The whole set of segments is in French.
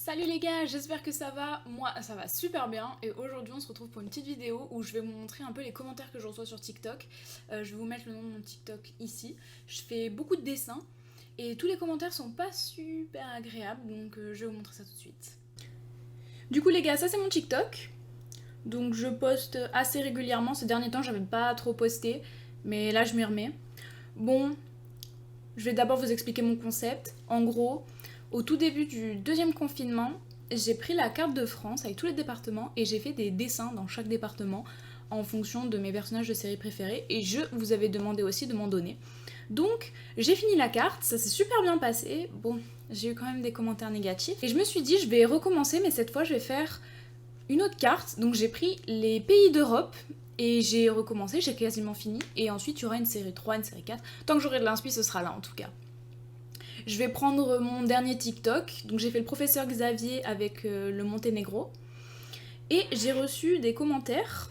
Salut les gars, j'espère que ça va. Moi, ça va super bien. Et aujourd'hui, on se retrouve pour une petite vidéo où je vais vous montrer un peu les commentaires que je reçois sur TikTok. Je vais vous mettre le nom de mon TikTok ici. Je fais beaucoup de dessins et tous les commentaires sont pas super agréables, donc je vais vous montrer ça tout de suite. Du coup, les gars, ça c'est mon TikTok. Donc je poste assez régulièrement. Ces derniers temps, j'avais pas trop posté, mais là, je m'y remets. Bon, je vais d'abord vous expliquer mon concept. En gros, au tout début du deuxième confinement, j'ai pris la carte de France avec tous les départements et j'ai fait des dessins dans chaque département en fonction de mes personnages de série préférés et je vous avais demandé aussi de m'en donner. Donc j'ai fini la carte, ça s'est super bien passé. Bon, j'ai eu quand même des commentaires négatifs et je me suis dit je vais recommencer mais cette fois je vais faire une autre carte. Donc j'ai pris les pays d'Europe et j'ai recommencé, j'ai quasiment fini. Et ensuite, il y aura une série 3, une série 4. Tant que j'aurai de l'inspi, ce sera là en tout cas. Je vais prendre mon dernier TikTok. Donc j'ai fait le professeur Xavier avec le Monténégro. Et j'ai reçu des commentaires.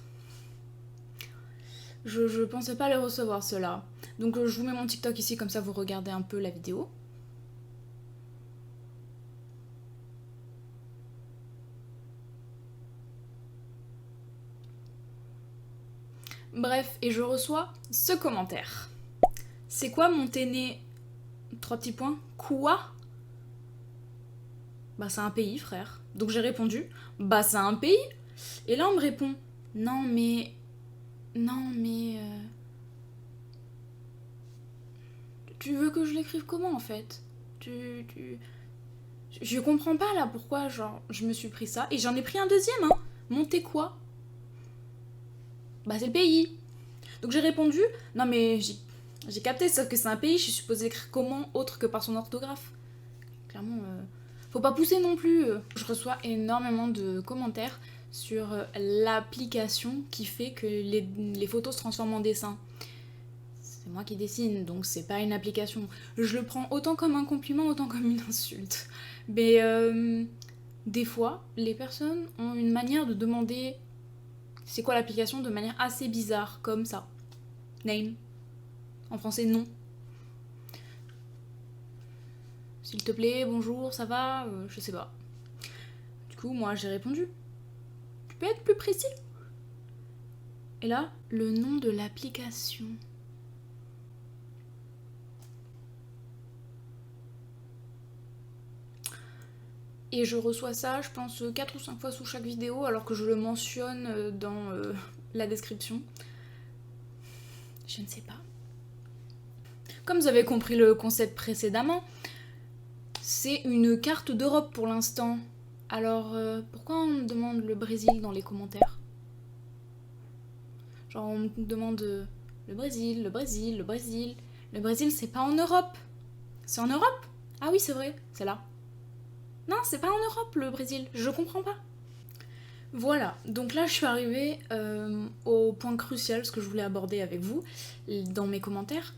Je pensais pas les recevoir ceux-là. Donc je vous mets mon TikTok ici, comme ça vous regardez un peu la vidéo. Bref, et je reçois ce commentaire. C'est quoi Monténé... Trois petits points. Quoi? Bah c'est un pays, frère. Donc j'ai répondu, bah c'est un pays. Et là on me répond, non mais... Non mais... Tu veux que je l'écrive comment en fait tu... Je comprends pas là pourquoi genre je me suis pris ça. Et j'en ai pris un deuxième, hein. Monter quoi? Bah c'est le pays. Donc j'ai répondu, non mais j'ai capté ça que c'est un pays, je suis supposée écrire comment autre que par son orthographe. Clairement, faut pas pousser non plus. Je reçois énormément de commentaires sur l'application qui fait que les photos se transforment en dessin. C'est moi qui dessine, donc c'est pas une application. Je le prends autant comme un compliment, autant comme une insulte. Mais des fois, les personnes ont une manière de demander c'est quoi l'application de manière assez bizarre, comme ça. Name. En français, non. S'il te plaît, bonjour, ça va je sais pas. Du coup, moi, j'ai répondu. Tu peux être plus précis? Et là, le nom de l'application. Et je reçois ça, je pense, 4 ou 5 fois sous chaque vidéo, alors que je le mentionne dans la description. Je ne sais pas. Comme vous avez compris le concept précédemment, c'est une carte d'Europe pour l'instant. Alors, pourquoi on me demande le Brésil dans les commentaires? Genre, on me demande le Brésil, le Brésil, le Brésil. Le Brésil, c'est pas en Europe. C'est en Europe? Ah oui, c'est vrai, c'est là. Non, c'est pas en Europe, le Brésil. Je comprends pas. Voilà, donc là je suis arrivée au point crucial, ce que je voulais aborder avec vous dans mes commentaires.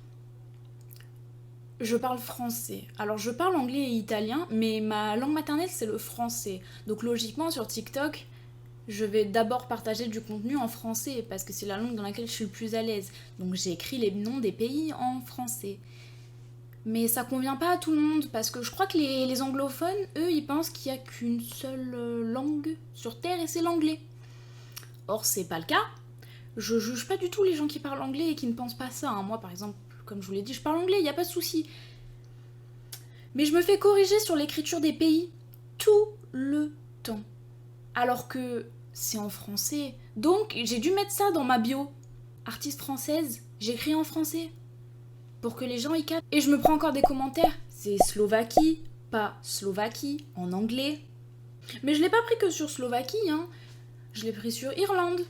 Je parle français. Alors je parle anglais et italien, mais ma langue maternelle c'est le français. Donc logiquement sur TikTok, je vais d'abord partager du contenu en français parce que c'est la langue dans laquelle je suis le plus à l'aise. Donc j'ai écrit les noms des pays en français. Mais ça convient pas à tout le monde parce que je crois que les anglophones, eux, ils pensent qu'il y a qu'une seule langue sur Terre et c'est l'anglais. Or, c'est pas le cas. Je juge pas du tout les gens qui parlent anglais et qui ne pensent pas ça. Hein. Moi, par exemple, comme je vous l'ai dit, je parle anglais, y a pas de souci. Mais je me fais corriger sur l'écriture des pays tout le temps. Alors que c'est en français. Donc, j'ai dû mettre ça dans ma bio. Artiste française, j'écris en français. Pour que les gens y captent. Et je me prends encore des commentaires. C'est Slovaquie, pas Slovaquie, en anglais. Mais je l'ai pas pris que sur Slovaquie, hein. Je l'ai pris sur Irlande.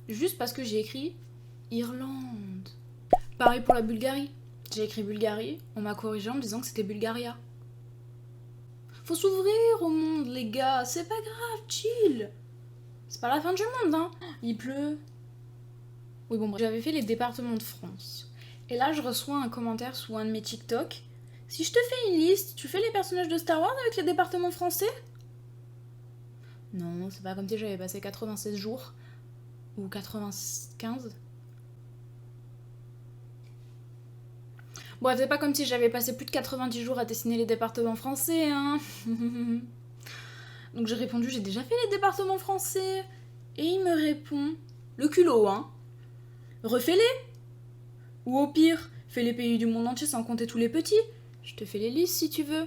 Juste parce que j'ai écrit Irlande. Pareil pour la Bulgarie. J'ai écrit Bulgarie, on m'a corrigé en me disant que c'était Bulgaria. Faut s'ouvrir au monde, les gars, c'est pas grave, chill. C'est pas la fin du monde, hein. Il pleut. Oui, bon, bref. J'avais fait les départements de France. Et là, je reçois un commentaire sous un de mes TikTok. Si je te fais une liste, tu fais les personnages de Star Wars avec les départements français? Non, c'est pas comme si j'avais passé 96 jours. Ou 95. Bon, c'est pas comme si j'avais passé plus de 90 jours à dessiner les départements français, hein. Donc j'ai répondu, j'ai déjà fait les départements français. Et il me répond, le culot, hein. Refais-les. Ou au pire, fais les pays du monde entier sans compter tous les petits. Je te fais les listes si tu veux.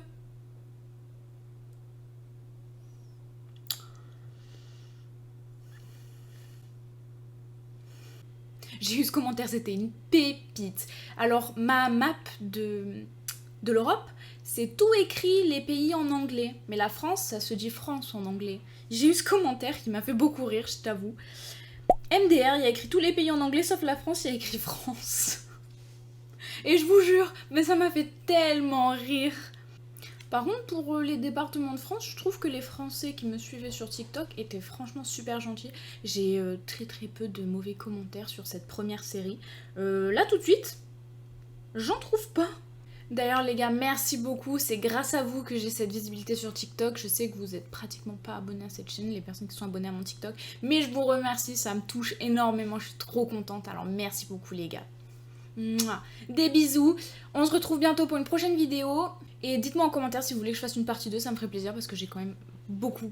J'ai eu ce commentaire, c'était une pépite. Alors, ma map de l'Europe, c'est tout écrit les pays en anglais. Mais la France, ça se dit France en anglais. J'ai eu ce commentaire qui m'a fait beaucoup rire, je t'avoue. MDR, il y a écrit tous les pays en anglais, sauf la France, il y a écrit France. Et je vous jure, mais ça m'a fait tellement rire. Par contre, pour les départements de France, je trouve que les Français qui me suivaient sur TikTok étaient franchement super gentils. J'ai très peu de mauvais commentaires sur cette première série. Là, tout de suite, j'en trouve pas. D'ailleurs, les gars, merci beaucoup. C'est grâce à vous que j'ai cette visibilité sur TikTok. Je sais que vous êtes pratiquement pas abonnés à cette chaîne, les personnes qui sont abonnées à mon TikTok. Mais je vous remercie, ça me touche énormément. Je suis trop contente. Alors, merci beaucoup, les gars. Mouah. Des bisous. On se retrouve bientôt pour une prochaine vidéo. Et dites-moi en commentaire si vous voulez que je fasse une partie 2, ça me ferait plaisir parce que j'ai quand même beaucoup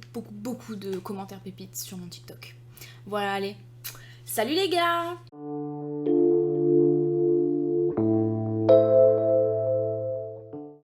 de commentaires pépites sur mon TikTok. Voilà, allez. Salut les gars!